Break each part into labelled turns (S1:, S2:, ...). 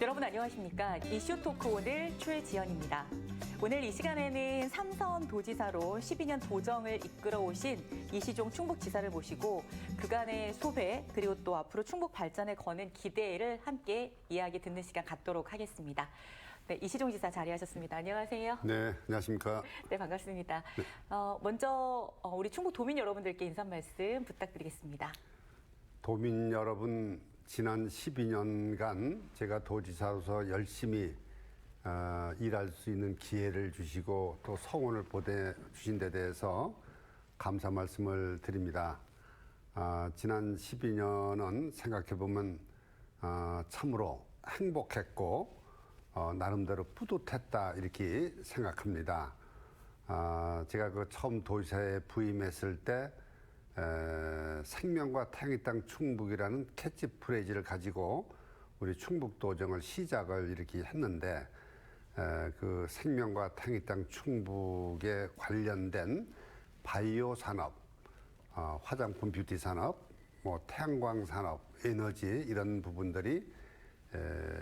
S1: 여러분 안녕하십니까? 이슈 토크 오늘 최지연입니다. 오늘 이 시간에는 삼선 도지사로 12년 도정을 이끌어 오신 이시종 충북지사를 모시고 그간의 소회 그리고 또 앞으로 충북 발전에 거는 기대를 함께 이야기 듣는 시간 갖도록 하겠습니다. 네, 이시종 지사 자리하셨습니다. 안녕하세요.
S2: 네, 안녕하십니까.
S1: 네, 반갑습니다. 먼저 우리 충북 도민 여러분들께 인사 말씀 부탁드리겠습니다.
S2: 도민 여러분, 지난 12년간 제가 도지사로서 열심히 일할 수 있는 기회를 주시고 또 성원을 보내주신 데 대해서 감사 말씀을 드립니다. 지난 12년은 생각해보면 참으로 행복했고 나름대로 뿌듯했다 이렇게 생각합니다. 제가 그 처음 도지사에 부임했을 때 생명과 태양의 땅 충북이라는 캐치프레이즈를 가지고 우리 충북도정을 시작을 이렇게 했는데 그 생명과 태양의 땅 충북에 관련된 바이오 산업, 화장품 뷰티 산업, 뭐 태양광 산업, 에너지 이런 부분들이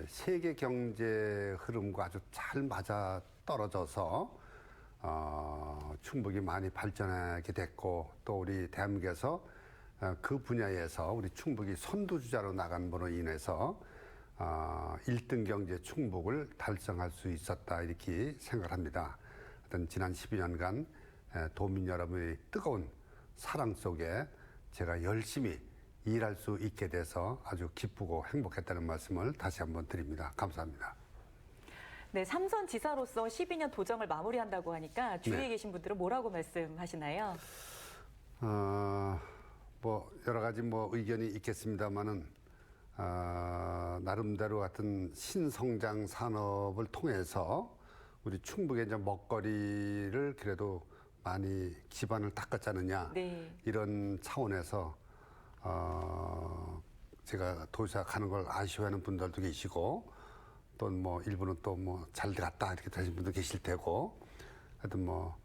S2: 세계 경제 흐름과 아주 잘 맞아 떨어져서 충북이 많이 발전하게 됐고 또 우리 대한민국에서 그 분야에서 우리 충북이 선두주자로 나간 분으로 인해서 1등 경제 충북을 달성할 수 있었다 이렇게 생각합니다. 어떤 지난 12년간 도민 여러분의 뜨거운 사랑 속에 제가 열심히 일할 수 있게 돼서 아주 기쁘고 행복했다는 말씀을 다시 한번 드립니다. 감사합니다.
S1: 네, 삼선 지사로서 12년 도정을 마무리한다고 하니까 주위에
S2: 네.
S1: 계신 분들은 뭐라고 말씀하시나요?
S2: 뭐 여러 가지 뭐 의견이 있겠습니다만은 나름대로 같은 신성장 산업을 통해서 우리 충북의 이제 먹거리를 그래도 많이 기반을 닦았지 않느냐
S1: 네.
S2: 이런 차원에서 제가 도지사 가는 걸 아쉬워하는 분들도 계시고 또 뭐 일부는 또 뭐 잘 들었다 이렇게 되신 분도 계실 테고 하여튼 뭐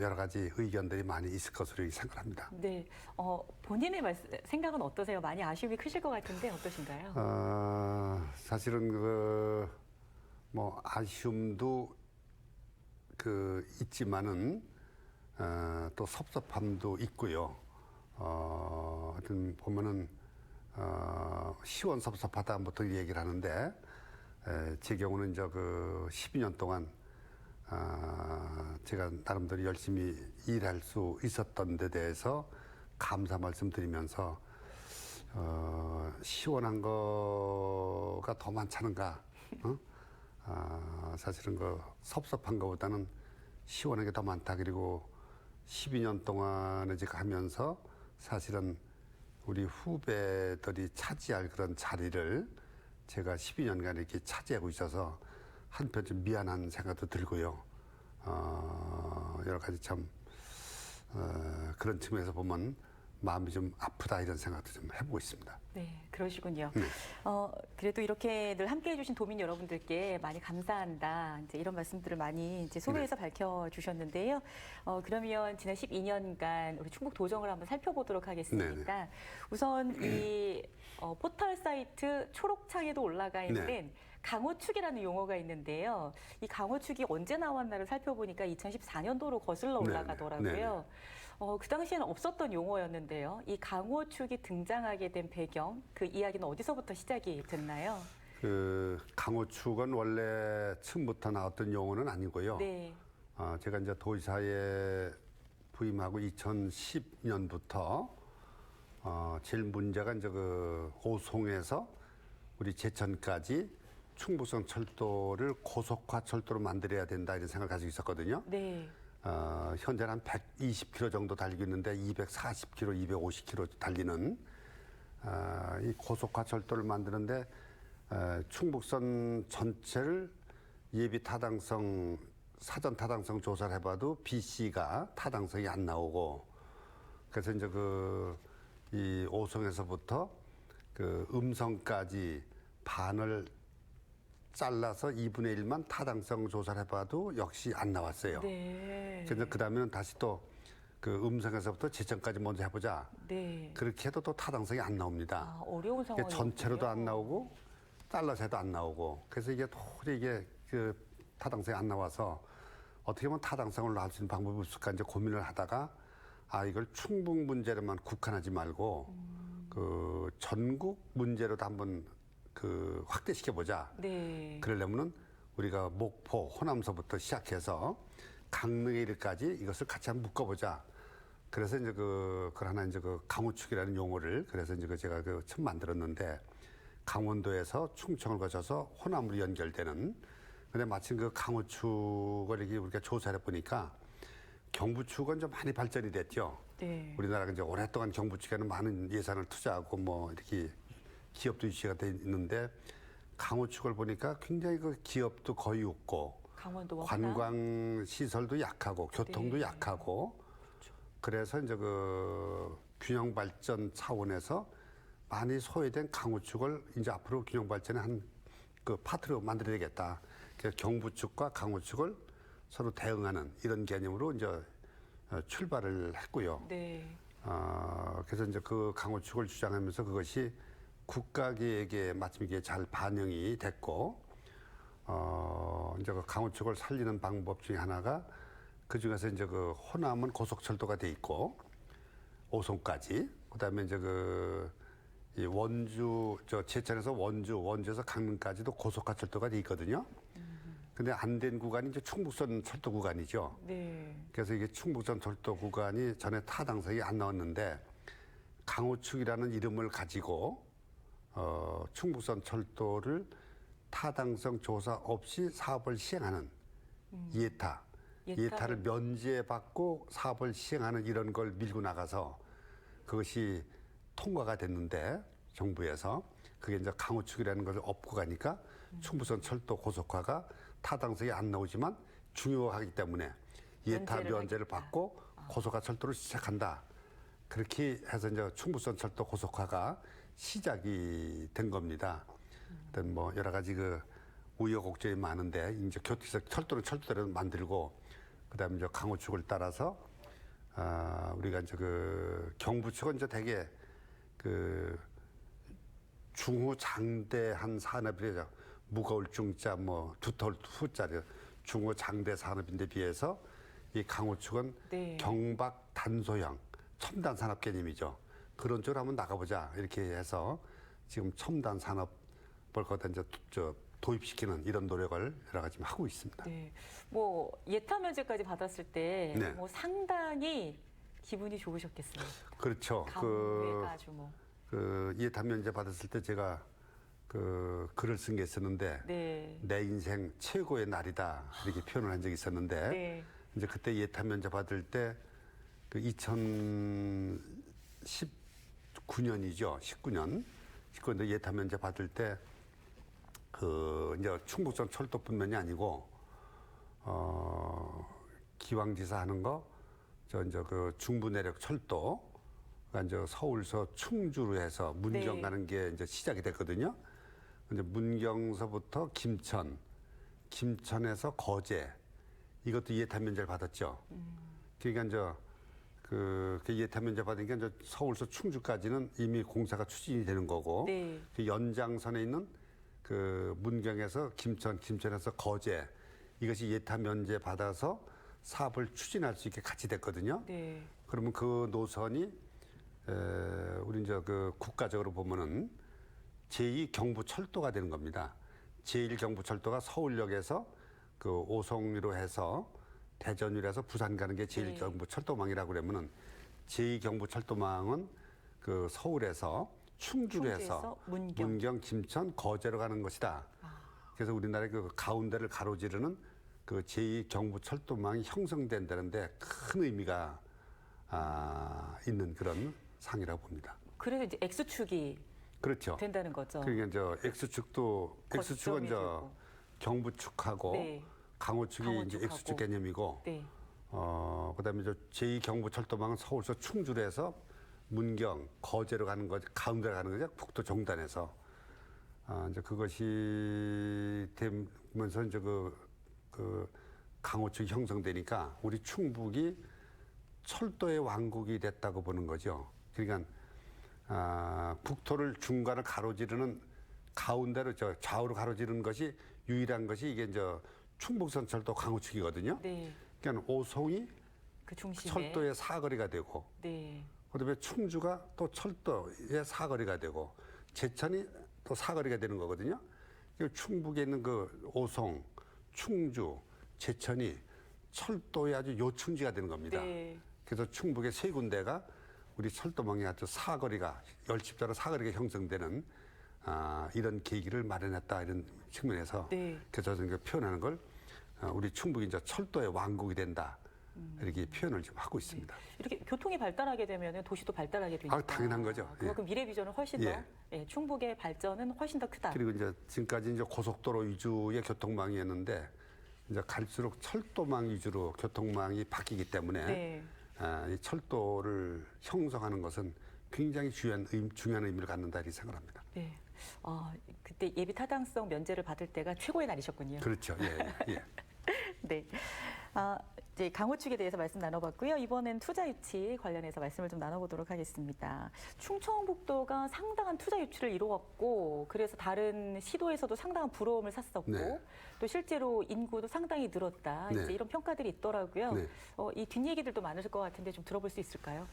S2: 여러 가지 의견들이 많이 있을 것으로 생각합니다.
S1: 네, 본인의 생각은 어떠세요? 많이 아쉬움이 크실 것 같은데 어떠신가요?
S2: 사실은 뭐 아쉬움도 있지만은 또 섭섭함도 있고요. 하여튼 보면은 시원섭섭하다 보통 얘기를 하는데 제 경우는 이제 12년 동안 제가 나름대로 열심히 일할 수 있었던 데 대해서 감사 말씀드리면서 시원한 거가 더 많잖은가. 사실은 섭섭한 것보다는 시원한 게 더 많다. 그리고 12년 동안에 제가 하면서 사실은 우리 후배들이 차지할 그런 자리를 제가 12년간 이렇게 차지하고 있어서 한편 좀 미안한 생각도 들고요. 여러 가지 참 그런 측면에서 보면 마음이 좀 아프다 이런 생각도 좀 해보고 있습니다.
S1: 네, 그러시군요.
S2: 네.
S1: 그래도 이렇게 늘 함께해 주신 도민 여러분들께 많이 감사한다. 이제 이런 말씀들을 많이 이제 소개해서 밝혀주셨는데요. 그러면 지난 12년간 우리 충북 도정을 한번 살펴보도록 하겠습니다.
S2: 네네.
S1: 우선 이 포털 사이트 초록창에도 올라가 있는
S2: 네.
S1: 강호축이라는 용어가 있는데요. 이 강호축이 언제 나왔나를 살펴보니까 2014년도로 거슬러 올라가더라고요. 그 당시에는 없었던 용어였는데요. 이 강호축이 등장하게 된 배경, 그 이야기는 어디서부터 시작이 됐나요?
S2: 강호축은 원래 처음부터 나왔던 용어는 아니고요.
S1: 네.
S2: 제가 이제 도지사에 부임하고 2010년부터 제일 문제가 이제 오송에서 우리 제천까지 충북선 철도를 고속화 철도로 만들어야 된다 이런 생각을 가지고 있었거든요.
S1: 네.
S2: 현재는 한 120km 정도 달리고 있는데 240km, 250km 달리는 이 고속화 철도를 만드는데 충북선 전체를 예비 타당성, 사전 타당성 조사를 해봐도 BC가 타당성이 안 나오고 그래서 이제 이 오송에서부터 음성까지 반을 잘라서 2분의 1만 타당성 조사를 해봐도 역시 안 나왔어요.
S1: 네.
S2: 그래서 그 다음에는 다시 또 음성에서부터 제천까지 먼저 해보자.
S1: 네.
S2: 그렇게 해도 또 타당성이 안 나옵니다.
S1: 어려운 상황이
S2: 전체로도 안 나오고 잘라서 해도 안 나오고 그래서 이게 도저히 이게 그 타당성이 안 나와서 어떻게 보면 타당성을 낳을 수 있는 방법이 없을까 이제 고민을 하다가 이걸 충북 문제로만 국한하지 말고 그 전국 문제로도 한번 그 확대시켜 보자.
S1: 네.
S2: 그러려면은 우리가 목포, 호남서부터 시작해서 강릉에 이르까지 이것을 같이 한번 묶어보자. 그래서 이제 그걸 하나 이제 그 강우축이라는 용어를 그래서 이제 제가 처음 만들었는데 강원도에서 충청을 거쳐서 호남으로 연결되는 근데 마침 그 강우축을 이렇게 우리가 조사해 보니까 경부축은 좀 많이 발전이 됐죠.
S1: 네.
S2: 우리나라가 이제 오랫동안 경부축에는 많은 예산을 투자하고 뭐 이렇게 기업도 유치가 돼 있는데 강우축을 보니까 굉장히 그 기업도 거의 없고
S1: 강원도와
S2: 관광 시설도 약하고 교통도
S1: 네.
S2: 약하고 그래서 이제 그 균형 발전 차원에서 많이 소외된 강우축을 이제 앞으로 균형 발전의 한 그 파트로 만들어야 되겠다. 그래서 경부축과 강우축을 서로 대응하는 이런 개념으로 이제 출발을 했고요.
S1: 네.
S2: 그래서 이제 그 강우축을 주장하면서 그것이 국가계획에 마침 이게 잘 반영이 됐고, 이제 그 강우축을 살리는 방법 중에 하나가 그 중에서 이제 그 호남은 고속철도가 돼 있고, 오송까지, 그 다음에 이제 이 원주, 제천에서 원주에서 강릉까지도 고속화 철도가 돼 있거든요. 근데 안 된 구간이 이제 충북선 철도 구간이죠.
S1: 네.
S2: 그래서 이게 충북선 철도 구간이 전에 타당성이 안 나왔는데 강우축이라는 이름을 가지고 충북선 철도를 타당성 조사 없이 사업을 시행하는 예타를 면제받고 사업을 시행하는 이런 걸 밀고 나가서 그것이 통과가 됐는데 정부에서 그게 이제 강우축이라는 것을 업고 가니까 충북선 철도 고속화가 타당성이 안 나오지만 중요하기 때문에 예타 면제를 받고 고속화 철도를 시작한다. 그렇게 해서 이제 충북선 철도 고속화가 시작이 된 겁니다. 어떤 뭐 여러 가지 그 우여곡절이 많은데 이제 철도는 철도대로 만들고 그다음에 이제 강우축을 따라서 우리가 이제 그 경부축은 이제 되게 그 중후장대한 산업이죠. 무거울 중자 뭐 두터울 후자리 중후장대 산업인데 비해서 이 강우축은
S1: 네.
S2: 경박 단소형 첨단 산업 개념이죠. 그런 쪽으로 한번 나가보자 이렇게 해서 지금 첨단 산업을 거기다 이제 도입시키는 이런 노력을 여러 가지 하고 있습니다.
S1: 네. 뭐 예타 면제까지 받았을 때
S2: 네.
S1: 뭐 상당히 기분이 좋으셨겠어요.
S2: 그렇죠.
S1: 감회가 아주 뭐.
S2: 그 예타 면제 받았을 때 제가 그 글을 쓴 게 있었는데
S1: 네.
S2: 내 인생 최고의 날이다 이렇게 표현을 한 적이 있었는데
S1: 네.
S2: 이제 그때 예타 면제 받을 때 그 2019년이죠. 19년 예타 면제 받을 때 그 이제 충북선 철도뿐만이 아니고 기왕지사 하는 거 이제 그 중부 내륙 철도가 이제 서울서 충주로 해서 문경
S1: 네.
S2: 가는 게 이제 시작이 됐거든요. 근데 문경서부터 김천에서 거제 이것도 예타 면제를 받았죠. 그러니까 이제 그 예타 면제 받으니까 이제 서울서 충주까지는 이미 공사가 추진이 되는 거고
S1: 네.
S2: 그 연장선에 있는 그 문경에서 김천에서 거제 이것이 예타 면제 받아서 사업을 추진할 수 있게 같이 됐거든요.
S1: 네.
S2: 그러면 그 노선이 우리 이제 그 국가적으로 보면은 제2 경부철도가 되는 겁니다. 제1 경부철도가 서울역에서 그 오송리로 해서 대전으로 해서 부산 가는 게 제1
S1: 네.
S2: 경부철도망이라고 그러면은 제2 경부철도망은 그 서울에서 충주로 해서 문경, 김천, 거제로 가는 것이다. 그래서 우리나라의 그 가운데를 가로지르는 그 제2 경부철도망이 형성된다는데 큰 의미가 있는 그런 상이라고 봅니다.
S1: 그래서 이제 X축이
S2: 그렇죠.
S1: 된다는 거죠.
S2: 그러니까 이제 X축은 이제 경부축하고
S1: 네.
S2: 강우축이 이제 X축 개념이고,
S1: 네.
S2: 그다음에 이제 제2 경부철도망은 서울서 충주로 해서 문경, 거제로 가는 거지, 가운데로 가는 거죠. 북도 종단에서. 이제 그것이 되면서 이제 그 강우축이 형성되니까 우리 충북이 철도의 왕국이 됐다고 보는 거죠. 그러니까, 북토를 중간을 가로지르는 가운데로 저 좌우로 가로지르는 것이 유일한 것이 이게 이제 충북선철도 강우측이거든요.
S1: 네.
S2: 그러니까 오송이
S1: 그 중심에.
S2: 철도의 사거리가 되고,
S1: 네.
S2: 그다음에 충주가 또 철도의 사거리가 되고, 제천이 또 사거리가 되는 거거든요. 충북에 있는 그 오송, 충주, 제천이 철도의 아주 요충지가 되는 겁니다.
S1: 네.
S2: 그래서 충북의 세 군데가 우리 철도망의 아주 사거리가 열십자로 사거리가 형성되는 이런 계기를 마련했다 이런 측면에서
S1: 네.
S2: 그래서 저는 표현하는 걸 우리 충북이 이제 철도의 왕국이 된다 이렇게 표현을 지금 하고 있습니다.
S1: 이렇게 교통이 발달하게 되면 도시도 발달하게 되니까.
S2: 당연한 거죠.
S1: 그만큼 미래 비전은 훨씬 더, 충북의 발전은 훨씬 더 크다.
S2: 그리고 이제 지금까지 이제 고속도로 위주의 교통망이었는데 이제 갈수록 철도망 위주로 교통망이 바뀌기 때문에
S1: 네.
S2: 이 철도를 형성하는 것은 굉장히 중요한 의미를 갖는다 이렇게 생각합니다.
S1: 네. 그때 예비 타당성 면제를 받을 때가 최고의 날이셨군요.
S2: 그렇죠. 예.
S1: 네. 이제 강호 측에 대해서 말씀 나눠봤고요. 이번엔 투자 유치 관련해서 말씀을 좀 나눠보도록 하겠습니다. 충청북도가 상당한 투자 유치를 이루었고, 그래서 다른 시도에서도 상당한 부러움을 샀었고,
S2: 네.
S1: 또 실제로 인구도 상당히 늘었다.
S2: 네.
S1: 이제 이런 평가들이 있더라고요.
S2: 네.
S1: 이 뒷얘기들도 많으실 것 같은데 좀 들어볼 수 있을까요?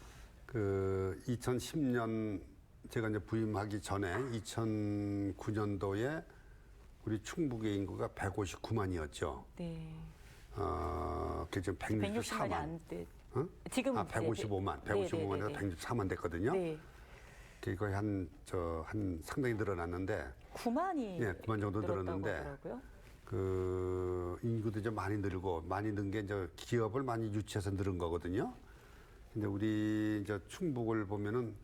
S2: 2010년 제가 이제 부임하기 전에 2009년도에 우리 충북의 인구가 159만이었죠.
S1: 네.
S2: 그게 지금
S1: 160만이
S2: 164만.
S1: 안 돼.
S2: 어?
S1: 지금
S2: 155만. 155만에서 164만 됐거든요.
S1: 네.
S2: 그게 거의 한 상당히 늘어났는데
S1: 9만이
S2: 9만 정도 늘었는데
S1: 하더라고요.
S2: 그 인구도 이제 많이 늘고 많이 는 게 이제 기업을 많이 유치해서 늘은 거거든요. 근데 우리 이제 충북을 보면은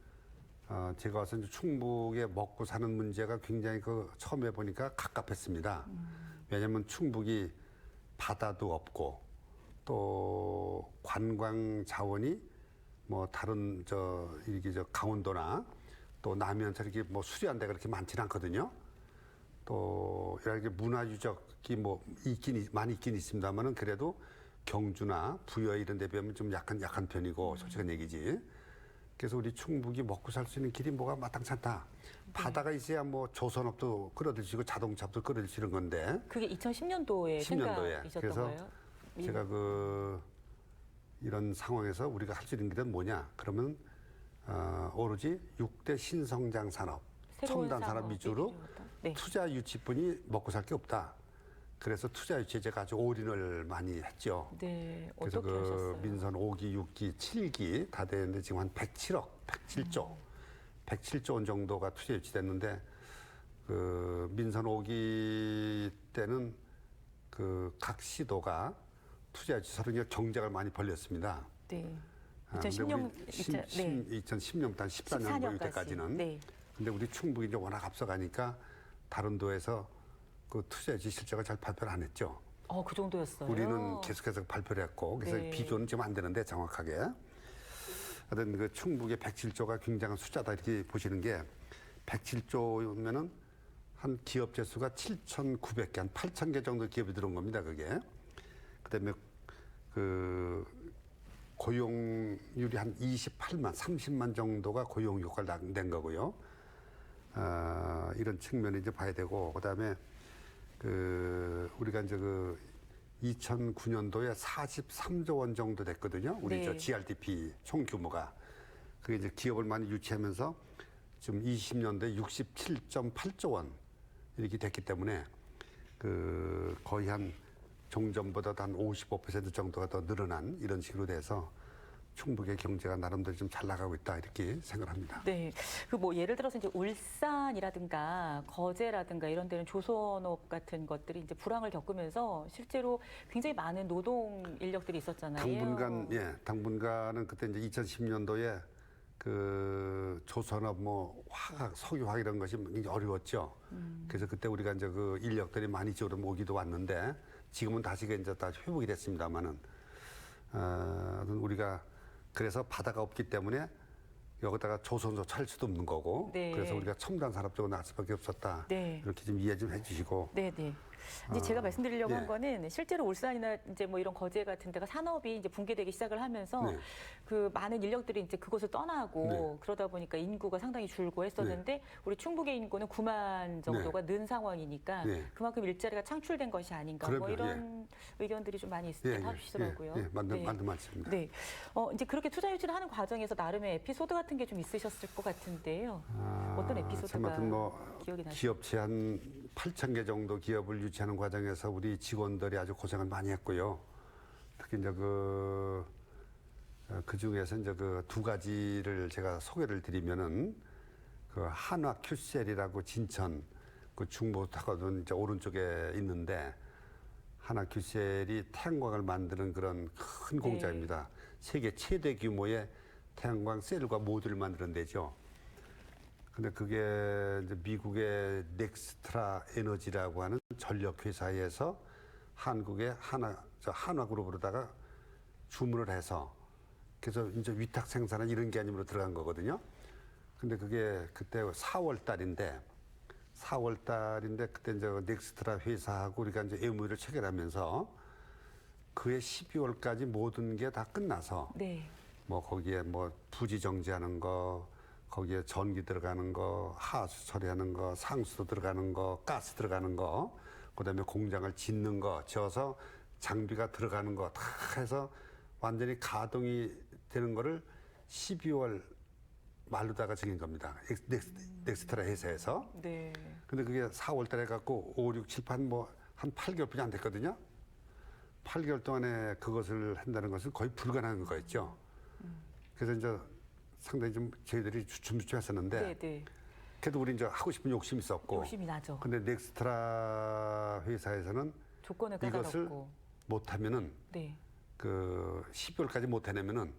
S2: 제가 와서 이제 충북에 먹고 사는 문제가 굉장히 처음에 보니까 갑갑했습니다. 왜냐하면 충북이 바다도 없고 또 관광 자원이 뭐 다른 이렇게 강원도나 또 남해안처럼 이렇게 뭐 수려한 데가 그렇게 많지는 않거든요. 또 이렇게 문화 유적이 뭐 많이 있긴 있습니다만은 그래도 경주나 부여 이런 데 비하면 좀 약한 편이고 솔직한 얘기지. 그래서 우리 충북이 먹고 살 수 있는 길이 뭐가 마땅치 않다. 바다가 있어야 뭐 조선업도 끌어들이고 자동차도 끌어들이는 건데.
S1: 그게 2010년도에
S2: 10년도에.
S1: 생각이셨던
S2: 그래서
S1: 거예요?
S2: 제가 이런 상황에서 우리가 할 수 있는 길은 뭐냐? 그러면 오로지 6대 신성장 산업, 첨단 산업 위주로
S1: 네.
S2: 투자 유치뿐이 먹고 살 게 없다. 그래서 투자 유치에 제가 아주 올인을 많이 했죠.
S1: 네,
S2: 그래서
S1: 어떻게 하셨어요?
S2: 민선 5기, 6기, 7기 다 되는데 지금 한 107조, 107조 원 정도가 투자 유치됐는데 민선 5기 때는 각 시도가 투자 유치 서로 경쟁을 많이 벌렸습니다.
S1: 네.
S2: 근데 2010년부터 한 14년도 때까지는.
S1: 네.
S2: 근데 우리 충북이 이제 워낙 앞서가니까 다른 도에서 그 투자 유치 실적을 잘 발표를 안 했죠.
S1: 그 정도였어요.
S2: 우리는 계속해서 발표를 했고, 그래서
S1: 네.
S2: 비교는 지금 안 되는데 정확하게. 하여튼 그 충북의 107조가 굉장한 숫자다 이렇게 보시는 게 107조면은 한 기업 재수가 7,900개, 한 8,000개 정도 기업이 들어온 겁니다, 그게. 그다음에 고용률이 한 28만, 30만 정도가 고용 효과를 낸 거고요. 이런 측면을 이제 봐야 되고, 그다음에 우리가 이제 2009년도에 43조 원 정도 됐거든요. 우리
S1: 네.
S2: GRDP 총 규모가. 그게 이제 기업을 많이 유치하면서 지금 20년도에 67.8조 원 이렇게 됐기 때문에 거의 한 종전보다 한 55% 정도가 더 늘어난 이런 식으로 돼서 충북의 경제가 나름대로 좀 잘 나가고 있다 이렇게 생각합니다.
S1: 네. 예를 들어서 이제 울산이라든가 거제라든가 이런 데는 조선업 같은 것들이 이제 불황을 겪으면서 실제로 굉장히 많은 노동 인력들이 있었잖아요.
S2: 당분간은 그때 이제 2010년도에 조선업 화학, 석유화학 이런 것이 굉장히 어려웠죠. 그래서 그때 우리가 이제 인력들이 많이 지금 오기도 왔는데 지금은 다시 이제 다 회복이 됐습니다만은 우리가 그래서 바다가 없기 때문에 여기다가 조선소 차릴 수도 없는 거고
S1: 네.
S2: 그래서 우리가 첨단 산업 쪽으로 나갈 수밖에 없었다.
S1: 네.
S2: 이렇게 좀 이해 좀 해주시고
S1: 네, 네. 이제 제가 말씀드리려고
S2: 예.
S1: 한 거는 실제로 울산이나 이제 뭐 이런 거제 같은 데가 산업이 이제 붕괴되기 시작을 하면서
S2: 네.
S1: 그 많은 인력들이 이제 그곳을 떠나고
S2: 네.
S1: 그러다 보니까 인구가 상당히 줄고 했었는데 우리 충북의 인구는 9만 정도가 는 상황이니까
S2: 네.
S1: 그만큼 일자리가 창출된 것이 아닌가 뭐
S2: 그럼요.
S1: 이런 의견들이 좀 많이
S2: 예,
S1: 하시더라고요.
S2: 예, 맞는
S1: 네.
S2: 말씀입니다.
S1: 네. 이제 그렇게 투자 유치를 하는 과정에서 나름의 에피소드 같은 게 좀 있으셨을 것 같은데요. 어떤 에피소드가
S2: 아무튼 뭐
S1: 기억이 나시죠?
S2: 기업체 한 8,000개 정도 기업을 유치하는 과정에서 우리 직원들이 아주 고생을 많이 했고요. 특히 이제 그 중에서 이제 그 두 가지를 제가 소개를 드리면은 그 한화 큐셀이라고 진천 그 중부타거든 이제 오른쪽에 있는데 한화 큐셀이 태양광을 만드는 그런 큰 공장입니다. 세계 최대 규모의 태양광 셀과 모듈을 만드는 데죠. 근데 그게 이제 미국의 넥스트라 에너지라고 하는 전력 회사에서 한국의 한화그룹으로다가 주문을 해서 그래서 이제 위탁 생산은 이런 개념으로 들어간 거거든요. 근데 그게 그때 4월 달인데 그때 이제 넥스트라 회사하고 우리가 이제 MOU를 체결하면서 그해 12월까지 모든 게 다 끝나서
S1: 네.
S2: 뭐 거기에 뭐 부지 정지하는 거, 거기에 전기 들어가는 거, 하수 처리하는 거, 상수도 들어가는 거, 가스 들어가는 거, 그다음에 공장을 짓는 거, 지어서 장비가 들어가는 거 다 해서 완전히 가동이 되는 거를 12월 말로다가 정인 겁니다. 넥스트라 회사에서.
S1: 네.
S2: 근데 그게 4월 달에 갖고 5, 6, 7, 8, 뭐 한 8개월뿐이 안 됐거든요. 8개월 동안에 그것을 한다는 것은 거의 불가능한 거였죠. 그래서 이제 상당히 좀 저희들이 주춤주춤했었는데
S1: 네, 네.
S2: 그래도 우리 이제 하고 싶은 욕심이 있었고
S1: 욕심이 나죠.
S2: 근데 넥스트라 회사에서는
S1: 조건을
S2: 이것을
S1: 까다롭고.
S2: 못하면은
S1: 네.
S2: 그 12월까지 못해내면은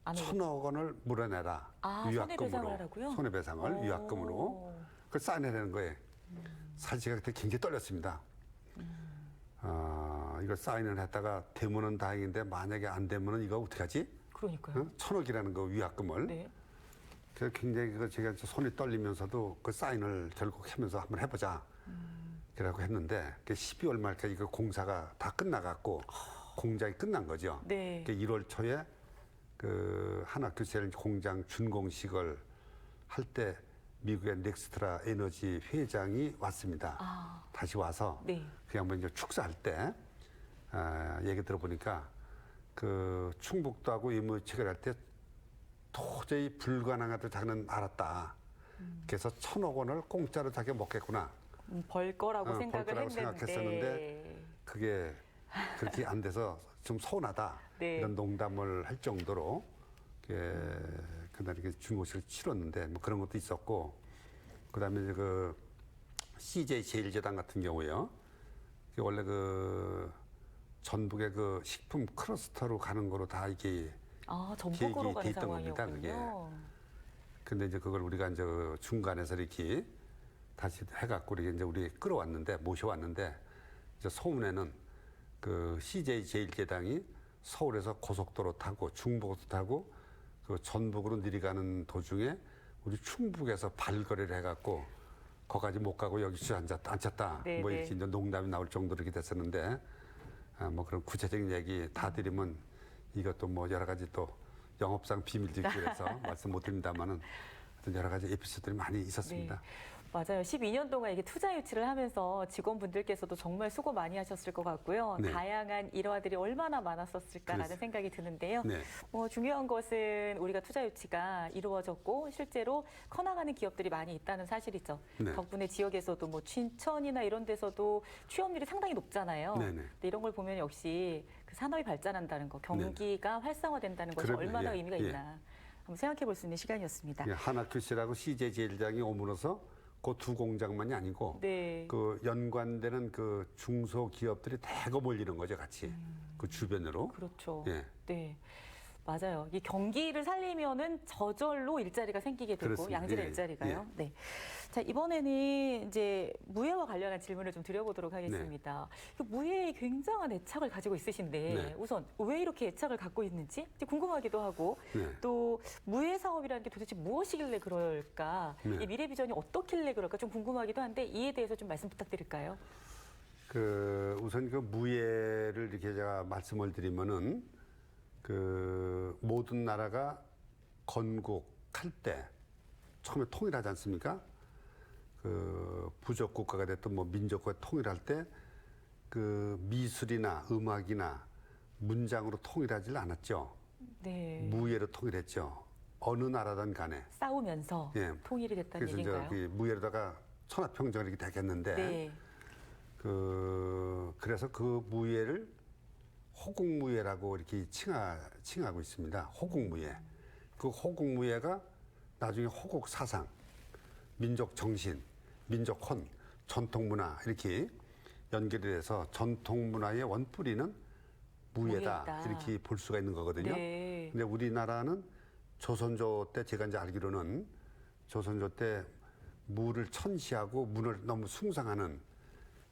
S1: 안
S2: 1,000억 원을 물어내라.
S1: 손해배상을 하라고요?
S2: 손해배상을
S1: 오.
S2: 위약금으로 그걸 사인해내는 거예요. 사실 제가 그때 굉장히 떨렸습니다. 이걸 사인을 했다가 되면은 다행인데 만약에 안 되면은 이거 어떻게 하지?
S1: 그러니까요.
S2: 1,000억이라는 거 위약금을.
S1: 네.
S2: 그래서 굉장히 그거 제가 손이 떨리면서도 그 사인을 결국 하면서 한번 해보자. 그러고 했는데 12월 말까지 그 공사가 다 끝나갖고 공장이 끝난 거죠.
S1: 네.
S2: 1월 초에 그 한화큐셀 공장 준공식을 할 때 미국의 넥스트라 에너지 회장이 왔습니다. 다시 와서
S1: 네.
S2: 그 양반 이제 축사할 때 얘기 들어보니까 그 충북도하고 임무 체결할 때 도저히 불가능하다 자기는 알았다. 그래서 1,000억 원을 공짜로 자기가 먹겠구나.
S1: 벌 거라고
S2: 벌
S1: 생각을
S2: 거라고
S1: 했는데.
S2: 생각했었는데 그게 그렇게 안 돼서 좀 서운하다.
S1: 네.
S2: 이런 농담을 할 정도로 그날 이렇게 중고식을 치렀는데 뭐 그런 것도 있었고 그다음에 이제 그 CJ 제일제당 같은 경우요. 원래 그 전북의 그 식품 클러스터로 가는 거로 다 이게
S1: 전북으로
S2: 계획이 돼
S1: 가는
S2: 있던 겁니다, 그게.
S1: 상황이었군요.
S2: 근데 이제 그걸 우리가 이제 그 중간에서 이렇게 다시 해갖고 이제 우리 끌어왔는데 모셔왔는데 이제 소문에는 그 CJ 제일제당이 서울에서 고속도로 타고 중부고속도로 타고 그 전북으로 내려가는 도중에 우리 충북에서 발거리를 해갖고 거기까지 못 가고 여기 앉혔다.
S1: 네,
S2: 뭐
S1: 네.
S2: 이렇게 이제 농담이 나올 정도로 이렇게 됐었는데 뭐 그런 구체적인 얘기 다 드리면 이것도 뭐 여러 가지 또 영업상 비밀들이라서 말씀 못 드립니다만은 여러 가지 에피소드들이 많이 있었습니다.
S1: 네. 맞아요. 12년 동안 이게 투자 유치를 하면서 직원분들께서도 정말 수고 많이 하셨을 것 같고요.
S2: 네.
S1: 다양한 일화들이 얼마나 많았었을까라는
S2: 그렇습니다.
S1: 생각이 드는데요.
S2: 네.
S1: 중요한 것은 우리가 투자 유치가 이루어졌고 실제로 커나가는 기업들이 많이 있다는 사실이죠.
S2: 네.
S1: 덕분에 지역에서도 뭐 춘천이나 이런 데서도 취업률이 상당히 높잖아요.
S2: 네네.
S1: 근데 이런 걸 보면 역시 그 산업이 발전한다는 거, 경기가 활성화된다는 것이
S2: 그럼요.
S1: 얼마나
S2: 예,
S1: 의미가
S2: 예.
S1: 있나 한번 생각해 볼 수 있는 시간이었습니다.
S2: 예, 한화큐셀하고 CJ 제일장이 오므로서 그 두 공장만이 아니고
S1: 네.
S2: 그 연관되는 그 중소기업들이 대거 몰리는 거죠, 같이. 그 주변으로.
S1: 그렇죠.
S2: 예.
S1: 네. 맞아요. 이 경기를 살리면은 저절로 일자리가 생기게 되고
S2: 그렇습니다.
S1: 양질의
S2: 예,
S1: 일자리가요. 네. 자, 이번에는 이제 무예와 관련한 질문을 좀 드려보도록 하겠습니다. 그 무예에 굉장한 애착을 가지고 있으신데
S2: 네.
S1: 우선 왜 이렇게 애착을 갖고 있는지 이제 궁금하기도 하고
S2: 네.
S1: 또 무예 사업이라는 게 도대체 무엇이길래 그럴까?
S2: 네.
S1: 이 미래 비전이 어떻길래 그럴까 좀 궁금하기도 한데 이에 대해서 좀 말씀 부탁드릴까요?
S2: 우선 그 무예를 이렇게 제가 말씀을 드리면은 모든 나라가 건국할 때 처음에 통일하지 않습니까? 부족 국가가 됐든 뭐 민족과 통일할 때 미술이나 음악이나 문장으로 통일하지 않았죠.
S1: 네.
S2: 무예로 통일했죠. 어느 나라든 간에.
S1: 싸우면서
S2: 예.
S1: 통일이 됐다는
S2: 그래서
S1: 얘기인가요?
S2: 이제 무예로다가 천하평정을 이렇게 되겠는데
S1: 네.
S2: 그래서 그 무예를 호국무예라고 이렇게 칭하고 있습니다. 호국무예. 그 호국무예가 나중에 호국사상, 민족정신, 민족혼, 전통문화 이렇게 연결이 돼서 전통문화의 원뿌리는 무예다.
S1: 무예다.
S2: 이렇게 볼 수가 있는 거거든요.
S1: 네.
S2: 근데 우리나라는 조선조 때 제가 이제 알기로는 조선조 때 무를 천시하고 문을 너무 숭상하는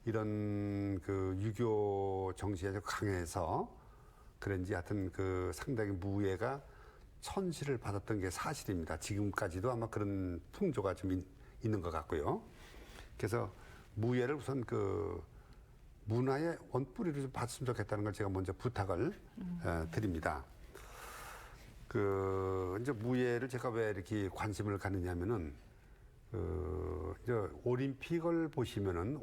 S2: 이런 유교 정신이 아주 강해서 그런지 하여튼 상당히 무예가 천시를 받았던 게 사실입니다. 지금까지도 아마 그런 풍조가 좀 있는 것 같고요. 그래서 무예를 우선 문화의 원뿌리를 좀 봤으면 좋겠다는 걸 제가 먼저 부탁을 드립니다. 이제 무예를 제가 왜 이렇게 관심을 갖느냐면은 이제 올림픽을 보시면은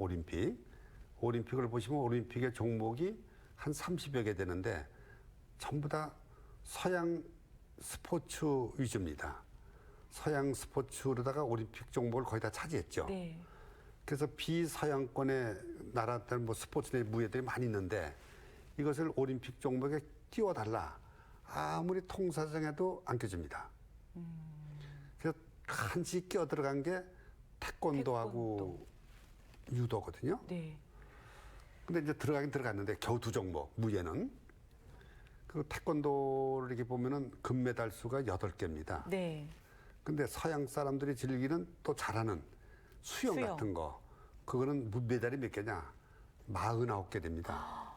S2: 올림픽을 보시면 올림픽의 종목이 한 30여 개 되는데 전부 다 서양 스포츠 위주입니다. 서양 스포츠로다가 올림픽 종목을 거의 다 차지했죠.
S1: 네.
S2: 그래서 비서양권의 나라들 뭐 스포츠나 무예들이 많이 있는데 이것을 올림픽 종목에 띄워달라. 아무리 통사정해도 안 껴줍니다. 그래서 한시 끼어 들어간 게 태권도하고 유도거든요.
S1: 네.
S2: 근데 이제 들어가긴 들어갔는데 겨우 두 종목, 무예는. 태권도를 이렇게 보면은 금메달 수가 8개입니다.
S1: 네.
S2: 근데 서양 사람들이 즐기는 또 잘하는 수영 같은 거, 그거는 메달이 몇 개냐? 49개 됩니다.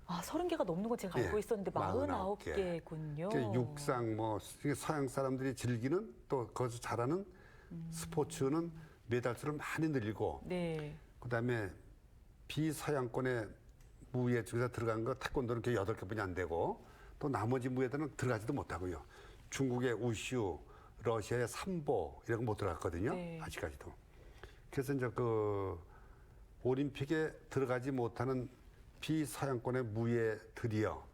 S1: 아, 30개가 넘는 건 제가 알고 있었는데 49개군요.
S2: 육상 서양 사람들이 즐기는 또 거기서 잘하는 스포츠는 메달 수를 많이 늘리고
S1: 네.
S2: 그다음에 비서양권의 무예 중에서 들어간 거 태권도는 8개뿐이 안 되고 또 나머지 무예들은 들어가지도 못하고요. 중국의 우슈, 러시아의 삼보 이런 거 못 들어갔거든요.
S1: 네.
S2: 아직까지도. 그래서 이제 올림픽에 들어가지 못하는 비서양권의 무예들이여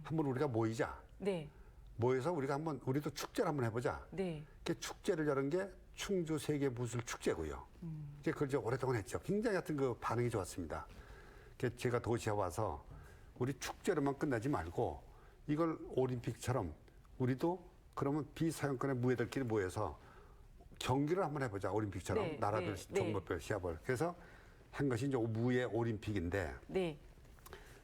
S2: 한번 우리가 모이자.
S1: 네.
S2: 모여서 우리도 축제를 한번 해보자.
S1: 네.
S2: 축제를 여는 게 충주 세계 무술 축제고요. 그걸 이제 오랫동안 했죠. 굉장히 하여튼 반응이 좋았습니다. 제가 도시에 와서 우리 축제로만 끝나지 말고 이걸 올림픽처럼 우리도 그러면 비서양권의 무예들끼리 모여서 경기를 한번 해보자. 올림픽처럼
S1: 네,
S2: 나라별
S1: 네,
S2: 종목별 시합을. 그래서 한 것이 이제 무예 올림픽인데
S1: 네.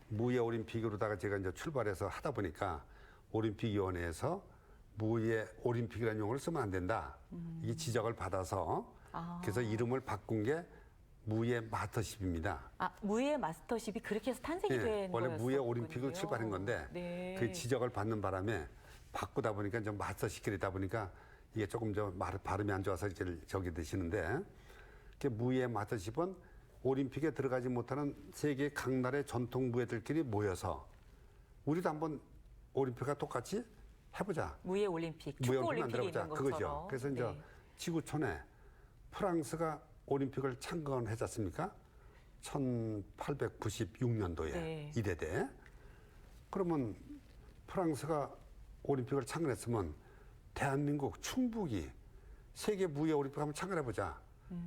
S2: 무예 올림픽으로다가 제가 이제 출발해서 하다 보니까 올림픽위원회에서 무예 올림픽이라는 용어를 쓰면 안 된다. 이 지적을 받아서 그래서 이름을 바꾼 게 무예 마스터십입니다.
S1: 아, 무예 마스터십이 그렇게 해서 탄생이 된
S2: 원래
S1: 거였었군요.
S2: 무예 올림픽을 출발한 건데
S1: 네.
S2: 그 지적을 받는 바람에 바꾸다 보니까 좀 마스터십이다 보니까 이게 조금 발음이 안 좋아서 저기 되시는데 무예 마스터십은 올림픽에 들어가지 못하는 세계 각 나라의 전통 무예들끼리 모여서 우리도 한번 올림픽과 똑같이 해보자.
S1: 무예 올림픽,
S2: 무예
S1: 축구
S2: 올림픽
S1: 올림픽이 있는
S2: 만들어보자.
S1: 것처럼.
S2: 그거죠. 그래서 이제
S1: 네.
S2: 지구촌에 프랑스가 올림픽을 창건했지 않습니까? 1896년도에
S1: 네.
S2: 이래대. 그러면 프랑스가 올림픽을 창건했으면 대한민국 충북이 세계 무예 올림픽 한번 창건해보자.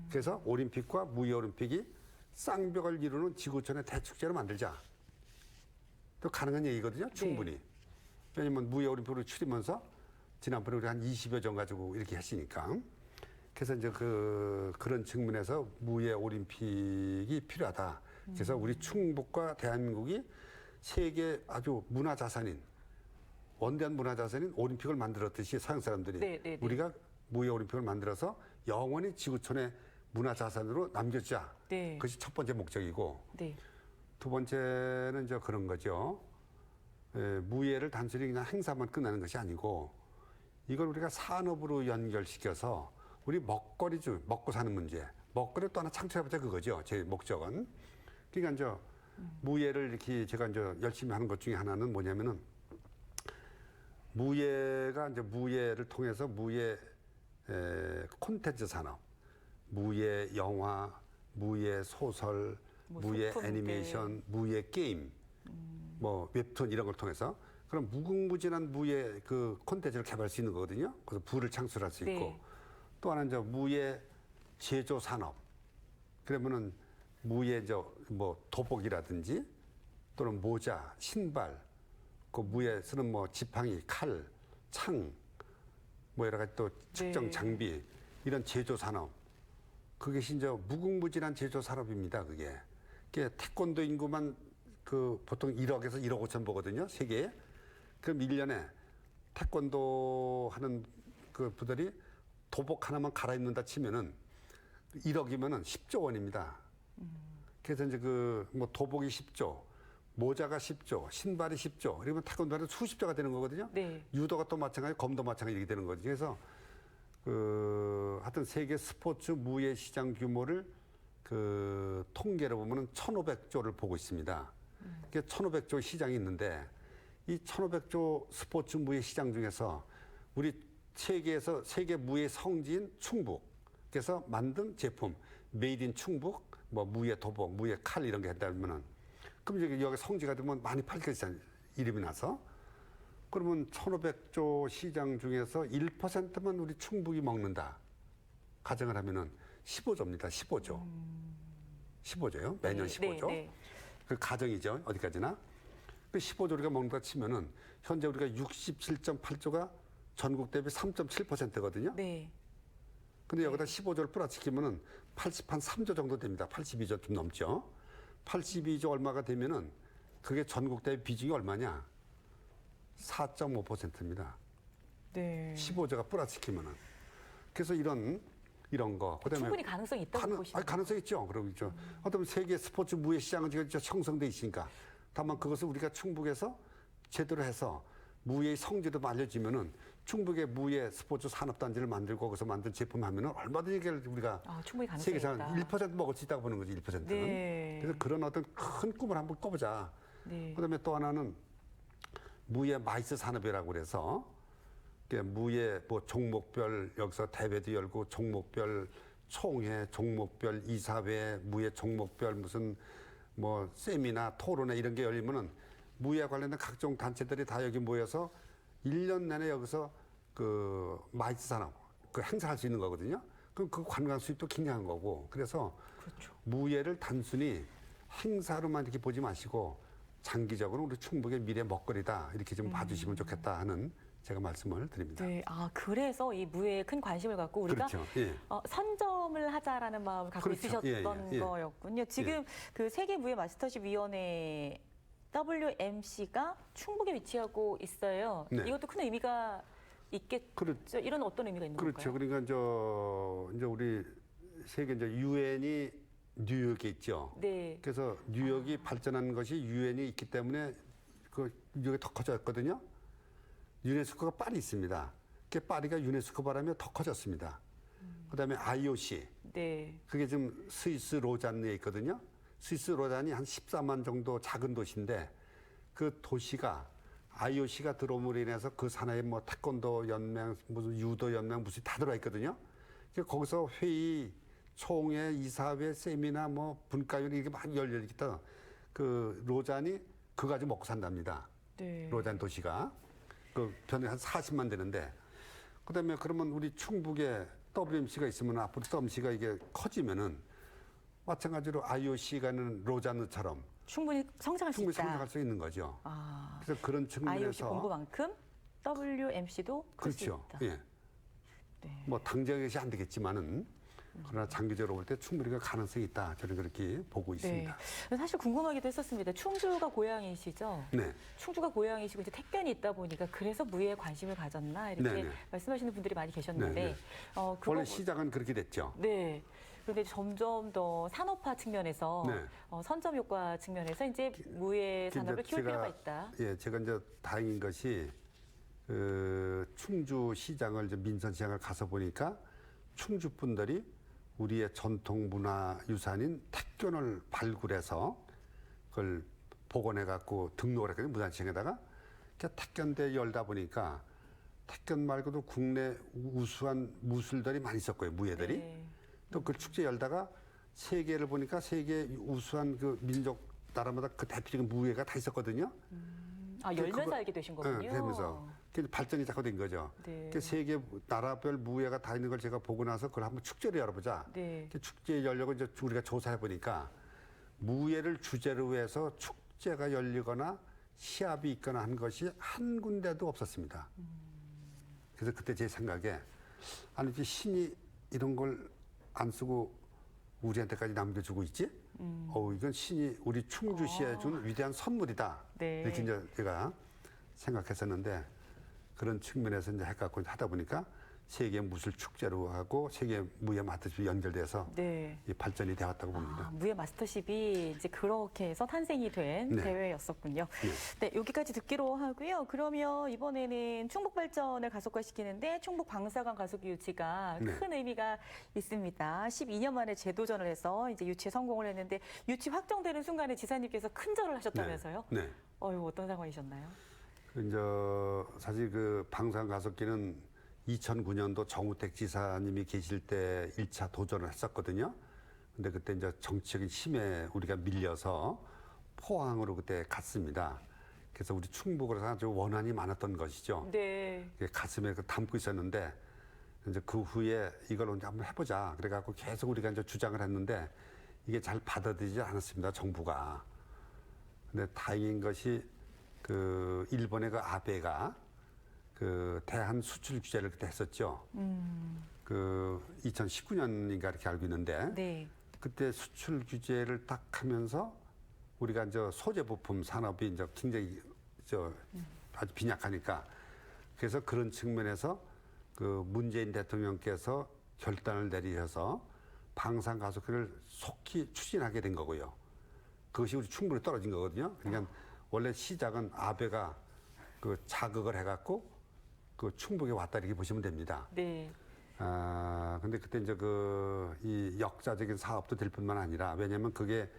S2: 그래서 올림픽과 무예 올림픽이 쌍벽을 이루는 지구촌의 대축제로 만들자. 또 가능한 얘기거든요. 충분히.
S1: 네.
S2: 왜냐면 무예 올림픽으로 치르면서 지난번에 우리 한 20여 점 가지고 이렇게 했으니까. 그래서 이제 그런 측면에서 무예 올림픽이 필요하다. 그래서 우리 충북과 대한민국이 세계 아주 문화자산인 원대한 문화자산인 올림픽을 만들었듯이 서양 사람들이
S1: 네, 네, 네.
S2: 우리가 무예 올림픽을 만들어서 영원히 지구촌의 문화자산으로 남겨주자.
S1: 네.
S2: 그것이 첫 번째 목적이고
S1: 네.
S2: 두 번째는 이제 그런 거죠. 무예를 단순히 그냥 행사만 끝나는 것이 아니고 이걸 우리가 산업으로 연결시켜서 우리 먹거리주, 먹고 사는 문제, 먹거리를 또 하나 창출해보자 그거죠. 제 목적은. 그러니까 이제 무예를 이렇게 제가 이제 열심히 하는 것 중에 하나는 뭐냐면은 무예가 이제 무예를 통해서 무예 콘텐츠 산업, 무예 영화, 무예 소설,
S1: 뭐
S2: 무예
S1: 소품들.
S2: 애니메이션, 무예 게임, 뭐 웹툰 이런 걸 통해서 그런 무궁무진한 무예 그 콘텐츠를 개발할 수 있는 거거든요. 그래서 부를 창출할 수 있고
S1: 네.
S2: 또 하나는 이제 무예 제조 산업. 그러면은 무예 뭐 도복이라든지 또는 모자, 신발, 그 무예 쓰는 뭐 지팡이, 칼, 창, 뭐 여러 가지 또 측정
S1: 네.
S2: 장비 이런 제조 산업. 그게 이제 무궁무진한 제조 산업입니다. 그게 태권도 인구만 그 보통 1억에서 1억 5천 보거든요. 세계에. 그럼 1년에 태권도 하는 그 부들이 도복 하나만 갈아입는다 치면은 1억이면은 10조 원입니다. 그래서 이제 그 뭐 도복이 10조, 모자가 10조, 신발이 10조, 그러면 태권도는 수십조가 되는 거거든요.
S1: 네.
S2: 유도가 또 마찬가지, 검도 마찬가지 이렇게 되는 거죠. 그래서 그 하여튼 세계 스포츠 무예 시장 규모를 그 통계로 보면은 1,500조를 보고 있습니다. 그게 1,500조 시장이 있는데 이 1,500조 스포츠 무예 시장 중에서 우리 세계에서 세계 무예 성지인 충북에서 만든 제품 메이드 인 충북 뭐 무예 도복, 무예 칼 이런 게 한다면은 그럼 이제 여기 성지가 되면 많이 팔겠잖아요. 이름이 나서. 그러면 1,500조 시장 중에서 1%만 우리 충북이 먹는다. 가정을 하면은 15조입니다. 15조. 15조요. 매년 15조.
S1: 네.
S2: 그 가정이죠. 어디까지나. 그 15조 우리가 먹는다 치면은 현재 우리가 67.8조가 전국 대비 3.7%거든요.
S1: 네.
S2: 근데 여기다 15조를 뿌라치기면은 80한 3조 정도 됩니다. 82조 좀 넘죠. 82조 얼마가 되면은 그게 전국 대비 비중이 얼마냐? 4.5%입니다.
S1: 네.
S2: 15조가 뿌라치기면은. 그래서 이런 거. 그다음에
S1: 충분히 가능성이 있다고 보시는
S2: 가능성 있죠. 그럼 있죠. 어떤 세계 스포츠 무예 시장은 지금 형성돼 있으니까. 다만 그것을 우리가 충북에서 제대로 해서 무예의 성지도 알려지면은 충북의 무예 스포츠 산업단지를 만들고 거기서 만든 제품 하면은 얼마든지 이걸 우리가
S1: 충분히 가능성이
S2: 세계에서
S1: 있다.
S2: 한 1% 먹을 수 있다고 보는 거지, 1%는.
S1: 네.
S2: 그래서 그런 어떤 큰 꿈을 한번 꿔보자.
S1: 네.
S2: 그다음에 또 하나는 무예 마이스 산업이라고 그래서 무예 뭐 종목별 여기서 대회도 열고 종목별 총회, 종목별 이사회, 무예 종목별 무슨 뭐 세미나 토론회 이런 게 열리면은 무예 관련된 각종 단체들이 다 여기 모여서 1년 내내 여기서 그 마이스 산업 그 행사할 수 있는 거거든요. 그럼 그 관광 수입도 굉장한 거고. 그래서
S1: 그렇죠.
S2: 무예를 단순히 행사로만 이렇게 보지 마시고 장기적으로 우리 충북의 미래 먹거리다 이렇게 좀 봐주시면 좋겠다 하는 제가 말씀을 드립니다.
S1: 네. 그래서 이 무예에 큰 관심을 갖고 우리가
S2: 그렇죠. 예.
S1: 선점을 하자라는 마음을 갖고
S2: 그렇죠.
S1: 있으셨던
S2: 예.
S1: 거였군요. 지금 그 세계 무예 마스터십 위원회 WMC가 충북에 위치하고 있어요.
S2: 네.
S1: 이것도 큰 의미가 있겠죠. 이런 어떤 의미가 있는
S2: 그렇죠.
S1: 건가요?
S2: 그러니까 이제 우리 세계 이제 유엔이 뉴욕에 있죠.
S1: 네.
S2: 그래서 뉴욕이 발전한 것이 유엔이 있기 때문에 그 뉴욕이 더 커졌거든요. 유네스코가 파리 있습니다. 그 파리가 유네스코 바람에 더 커졌습니다. 그다음에 IOC.
S1: 네.
S2: 그게 지금 스위스 로잔에 있거든요. 스위스 로잔이 한 14만 정도 작은 도시인데 그 도시가 IOC가 들어옴으로 인해서 그 산하에 뭐 태권도 연맹, 무슨 유도 연맹 무슨 다 들어와 있거든요. 그래서 거기서 회의, 총회, 이사회, 세미나, 뭐 분과위원회 이게 많이 열리니까 그 로잔이 그거 가지고 먹고 산답니다.
S1: 네.
S2: 로잔 도시가 그 변에 한 40만 되는데 그다음에 그러면 우리 충북에 WMC가 있으면 앞으로 WMC가 이게 커지면은 마찬가지로 IOC가는 로잔처럼
S1: 충분히 성장할 수
S2: 충분히
S1: 있다.
S2: 성장할 수 있는 거죠. 그래서 그런
S1: IOC
S2: 측면에서
S1: 본부만큼 WMC도 클 수
S2: 그렇죠.
S1: 있다.
S2: 예.
S1: 네.
S2: 뭐 당장 것이 안 되겠지만은 그러나 장기적으로 볼 때 충분히 그 가능성이 있다. 저는 그렇게 보고 있습니다.
S1: 네. 사실 궁금하기도 했었습니다. 충주가 고향이시죠?
S2: 네.
S1: 충주가 고향이시고 이제 택견이 있다 보니까 그래서 무예에 관심을 가졌나 이렇게
S2: 네네.
S1: 말씀하시는 분들이 많이 계셨는데
S2: 네네. 원래 시작은 그렇게 됐죠.
S1: 네. 그런데 점점 더 산업화 측면에서
S2: 네.
S1: 선점 효과 측면에서 이제 무예 산업을 키울 필요가 있다.
S2: 예, 제가 이제 다행인 것이 그 충주 시장을 이제 민선 시장을 가서 보니까 충주 분들이 우리의 전통 문화 유산인 택견을 발굴해서 그걸 복원해 갖고 등록을 했거든요. 무단시행에다가. 택견대 열다 보니까 택견 말고도 국내 우수한 무술들이 많이 있었고요. 무예들이.
S1: 네.
S2: 또 그 축제 열다가 세계를 보니까 세계 우수한 그 민족 나라마다 그 대표적인 무예가 다 있었거든요.
S1: 아, 열면서 알게 되신 거군요.
S2: 네, 그러면서 발전이 자꾸 된 거죠.
S1: 네.
S2: 세계 나라별 무예가 다 있는 걸 제가 보고 나서 그걸 한번 축제를 열어보자.
S1: 네.
S2: 축제 열려고 이제 우리가 조사해 보니까 무예를 주제로 해서 축제가 열리거나 시합이 있거나 한 것이 한 군데도 없었습니다. 그래서 그때 제 생각에 아니 이제 신이 이런 걸 안 쓰고 우리한테까지 남겨주고 있지? 이건 신이 우리 충주시에 준 위대한 선물이다.
S1: 네.
S2: 이렇게 이제 제가 생각했었는데 그런 측면에서 이제 해갖고 하다 보니까 세계 무술 축제로 하고 세계 무예 마스터십이 연결돼서
S1: 네.
S2: 이 발전이 되었다고 봅니다.
S1: 무예 마스터십이 이제 그렇게 해서 탄생이 된
S2: 네.
S1: 대회였었군요. 네, 여기까지 듣기로 하고요. 그러면 이번에는 충북 발전을 가속화시키는데 충북 방사관 가속 유치가
S2: 네.
S1: 큰 의미가 있습니다. 12년 만에 재도전을 해서 이제 유치에 성공을 했는데 유치 확정되는 순간에 지사님께서 큰 절을 하셨다면서요?
S2: 네.
S1: 어떤 상황이셨나요?
S2: 이제 사실 그 방사관 가속기는 2009년도 정우택 지사님이 계실 때 1차 도전을 했었거든요. 근데 그때 이제 정치적인 힘에 우리가 밀려서 포항으로 그때 갔습니다. 그래서 우리 충북으로서 아주 원한이 많았던 것이죠.
S1: 네.
S2: 가슴에 담고 있었는데 이제 그 후에 이걸 이제 한번 해보자. 그래갖고 계속 우리가 이제 주장을 했는데 이게 잘 받아들이지 않았습니다. 정부가. 근데 다행인 것이 그 일본의 그 아베가 그 대한 수출 규제를 그때 했었죠. 그 2019년인가 이렇게 알고 있는데
S1: 네.
S2: 그때 수출 규제를 딱 하면서 우리가 이제 소재 부품 산업이 이제 굉장히 아주 빈약하니까 그래서 그런 측면에서 그 문재인 대통령께서 결단을 내리셔서 방산 가속기를 속히 추진하게 된 거고요. 그것이 우리 충분히 떨어진 거거든요. 그러니까 원래 시작은 아베가 그 자극을 해갖고 그 충북에 왔다 이렇게 보시면 됩니다.
S1: 네.
S2: 근데 그때 이제 이 역사적인 사업도 될 뿐만 아니라 왜냐면 그게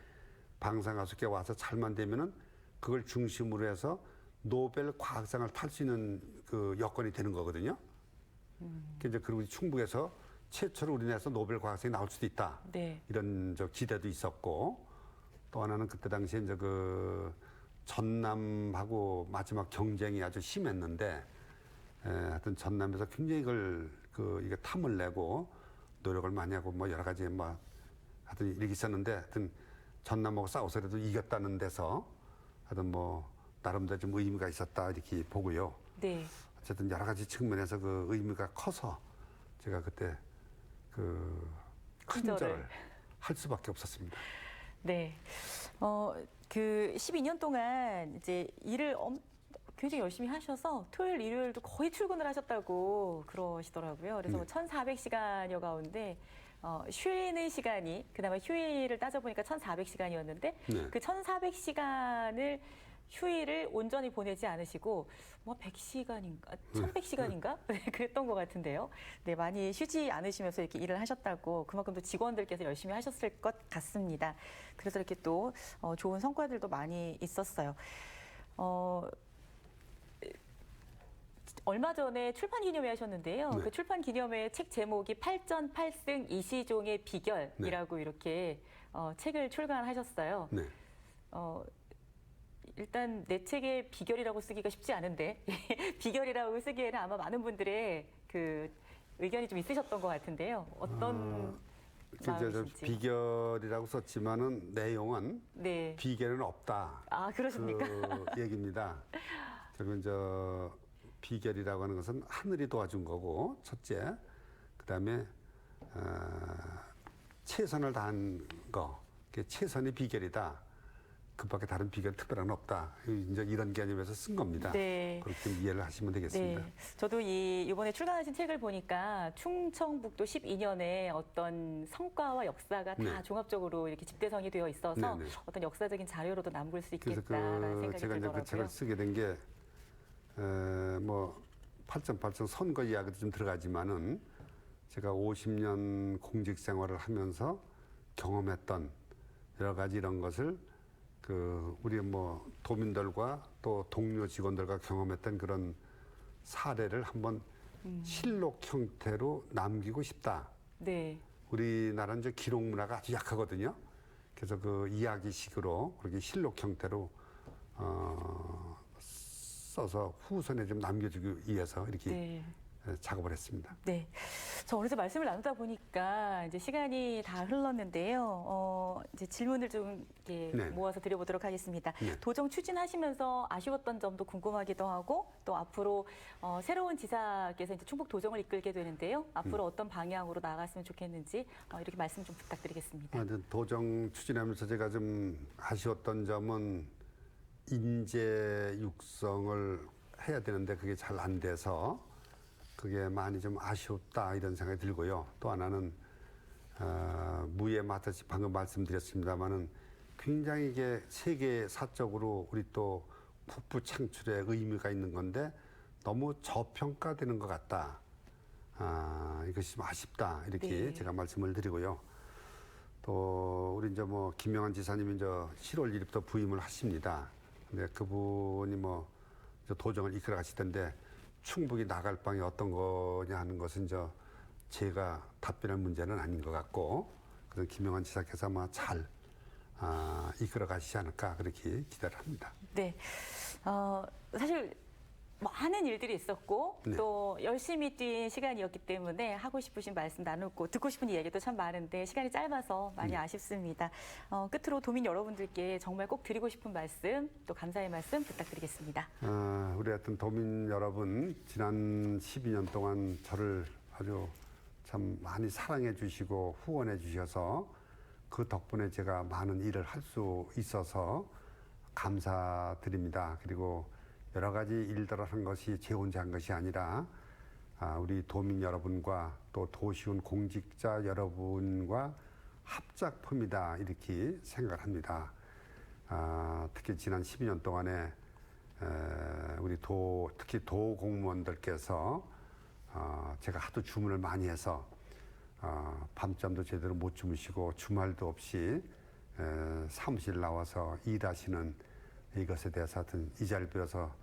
S2: 방산가속기가 와서 잘만 되면은 그걸 중심으로 해서 노벨 과학상을 탈 수 있는 그 여건이 되는 거거든요. 이제 그리고 충북에서 최초로 우리나라에서 노벨 과학상이 나올 수도 있다.
S1: 네.
S2: 이런 기대도 있었고 또 하나는 그때 당시에 이제 그 전남하고 마지막 경쟁이 아주 심했는데 하여튼 전남에서 굉장히 이게 탐을 내고 노력을 많이 하고 뭐 여러 가지 뭐 하여튼 이렇게 있었는데 하여튼 전남하고 싸워서라도 이겼다는 데서 하여튼 뭐 나름대로 좀 의미가 있었다 이렇게 보고요.
S1: 네.
S2: 어쨌든 여러 가지 측면에서 그 의미가 커서 제가 그때 그 큰절을 할 수밖에 없었습니다.
S1: 네. 그 12년 동안 이제 일을 굉장히 열심히 하셔서 토요일, 일요일도 거의 출근을 하셨다고 그러시더라고요. 그래서 1,400시간여 가운데 쉬는 시간이 그나마 휴일을 따져보니까 1,400시간이었는데
S2: 네.
S1: 그 1,400시간을 휴일을 온전히 보내지 않으시고 뭐 100시간인가, 1,100시간인가 그랬던 것 같은데요. 네, 많이 쉬지 않으시면서 이렇게 일을 하셨다고 그만큼 또 직원들께서 열심히 하셨을 것 같습니다. 그래서 이렇게 또 좋은 성과들도 많이 있었어요. 얼마 전에 출판 기념회 하셨는데요.
S2: 네.
S1: 그 출판 기념회 책 제목이 8전 8승 이시종의 비결이라고 이렇게 책을 출간하셨어요.
S2: 네.
S1: 일단 내 책의 비결이라고 쓰기가 쉽지 않은데 비결이라고 쓰기에는 아마 많은 분들의 그 의견이 좀 있으셨던 것 같은데요. 어떤 마음이신지.
S2: 비결이라고 썼지만은 내용은
S1: 네.
S2: 비결은 없다.
S1: 아, 그러십니까?
S2: 그 얘기입니다. 결국은 비결이라고 하는 것은 하늘이 도와준 거고 첫째, 그다음에 최선을 다한 거, 그게 최선이 비결이다. 그밖에 다른 비결 특별한 없다. 이제 이런 개념에서 쓴 겁니다.
S1: 네.
S2: 그렇게 이해를 하시면 되겠습니다.
S1: 네. 저도 이번에 출간하신 책을 보니까 충청북도 12년의 어떤 성과와 역사가 다
S2: 네.
S1: 종합적으로 이렇게 집대성이 되어 있어서
S2: 네, 네.
S1: 어떤 역사적인 자료로도 남을 수
S2: 그래서
S1: 있겠다라는 생각이
S2: 제가 이제
S1: 들더라고요.
S2: 그 책을 쓰게 된 게 뭐 8.8점 선거 이야기도 좀 들어가지만은 제가 50년 공직 생활을 하면서 경험했던 여러 가지 이런 것을 우리 뭐 도민들과 또 동료 직원들과 경험했던 그런 사례를 한번 실록 형태로 남기고 싶다.
S1: 네.
S2: 우리나라는 이제 기록 문화가 아주 약하거든요. 그래서 그 이야기식으로 그렇게 실록 형태로 써서 후손에 좀 남겨주기 위해서 이렇게
S1: 네.
S2: 작업을 했습니다.
S1: 네. 저 어느새 말씀을 나누다 보니까 이제 시간이 다 흘렀는데요. 이제 질문을 좀 이렇게
S2: 네.
S1: 모아서 드려보도록 하겠습니다.
S2: 네.
S1: 도정 추진하시면서 아쉬웠던 점도 궁금하기도 하고 또 앞으로 새로운 지사께서 이제 충북 도정을 이끌게 되는데요. 앞으로 어떤 방향으로 나아갔으면 좋겠는지 이렇게 말씀 좀 부탁드리겠습니다.
S2: 도정 추진하면서 제가 좀 아쉬웠던 점은 인재 육성을 해야 되는데 그게 잘 안 돼서 그게 많이 좀 아쉬웠다 이런 생각이 들고요. 또 하나는 무예 마트시 방금 말씀드렸습니다마는 굉장히 이게 세계사적으로 우리 또 국부 창출에 의미가 있는 건데 너무 저평가되는 것 같다. 이것이 좀 아쉽다 이렇게
S1: 네.
S2: 제가 말씀을 드리고요. 또 우리 이제 뭐 김명환 지사님이 이제 10월 1일부터 부임을 하십니다. 근데 그분이 뭐 이제 도정을 이끌어 가시던데 충북이 나갈 방이 어떤 거냐 하는 것은 제가 답변할 문제는 아닌 것 같고 그래서 김명환 지사께서 아마 잘 이끌어 가시지 않을까 그렇게 기대를 합니다.
S1: 네. 사실 많은 일들이 있었고
S2: 네.
S1: 또 열심히 뛴 시간이었기 때문에 하고 싶으신 말씀 나누고 듣고 싶은 이야기도 참 많은데 시간이 짧아서 많이 아쉽습니다. 끝으로 도민 여러분들께 정말 꼭 드리고 싶은 말씀 또 감사의 말씀 부탁드리겠습니다.
S2: 우리 하여튼 도민 여러분 지난 12년 동안 저를 아주 참 많이 사랑해 주시고 후원해 주셔서 그 덕분에 제가 많은 일을 할 수 있어서 감사드립니다. 그리고 여러 가지 일들을 한 것이 제 혼자 한 것이 아니라 우리 도민 여러분과 또 도시군 공직자 여러분과 합작품이다 이렇게 생각을 합니다. 특히 지난 12년 동안에 우리 특히 도 공무원들께서 제가 하도 주문을 많이 해서 밤잠도 제대로 못 주무시고 주말도 없이 사무실 나와서 일하시는 이것에 대해서 하여튼 이 자리를 빌어서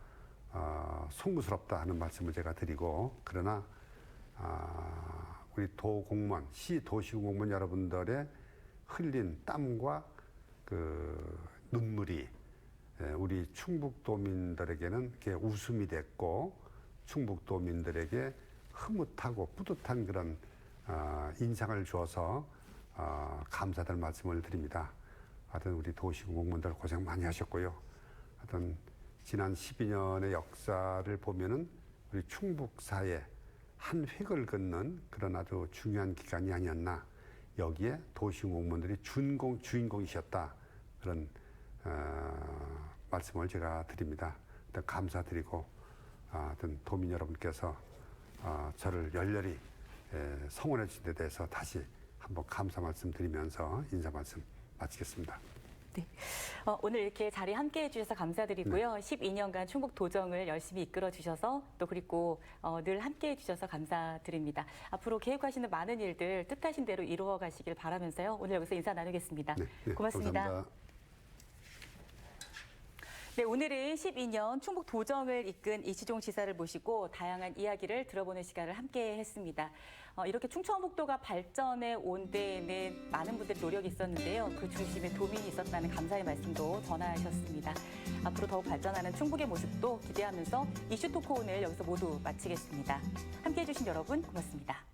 S2: 송구스럽다 하는 말씀을 제가 드리고 그러나 우리 도공무원, 도시공무원 여러분들의 흘린 땀과 그 눈물이 우리 충북도민들에게는 그게 웃음이 됐고 충북도민들에게 흐뭇하고 뿌듯한 그런 인상을 주어서 감사드릴 말씀을 드립니다. 하여튼 우리 도시공무원들 고생 많이 하셨고요. 하여튼 지난 12년의 역사를 보면은 우리 충북사에 한 획을 긋는 그런 아주 중요한 기간이 아니었나. 여기에 도시공무원들이 주인공이셨다. 그런 말씀을 제가 드립니다. 일단 감사드리고 하여튼 도민 여러분께서 저를 열렬히 성원해 주신 데 대해서 다시 한번 감사 말씀 드리면서 인사 말씀 마치겠습니다.
S1: 네. 오늘 이렇게 자리 함께해 주셔서 감사드리고요. 12년간 충북 도정을 열심히 이끌어 주셔서 또 그리고 늘 함께해 주셔서 감사드립니다. 앞으로 계획하시는 많은 일들 뜻하신 대로 이루어 가시길 바라면서요. 오늘 여기서 인사 나누겠습니다.
S2: 네,
S1: 고맙습니다.
S2: 감사합니다.
S1: 네, 오늘은 12년 충북 도정을 이끈 이시종 지사를 모시고 다양한 이야기를 들어보는 시간을 함께 했습니다. 이렇게 충청북도가 발전해 온 데에는 많은 분들의 노력이 있었는데요. 그 중심에 도민이 있었다는 감사의 말씀도 전하셨습니다. 앞으로 더욱 발전하는 충북의 모습도 기대하면서 이슈 토크 오늘 여기서 모두 마치겠습니다. 함께해 주신 여러분 고맙습니다.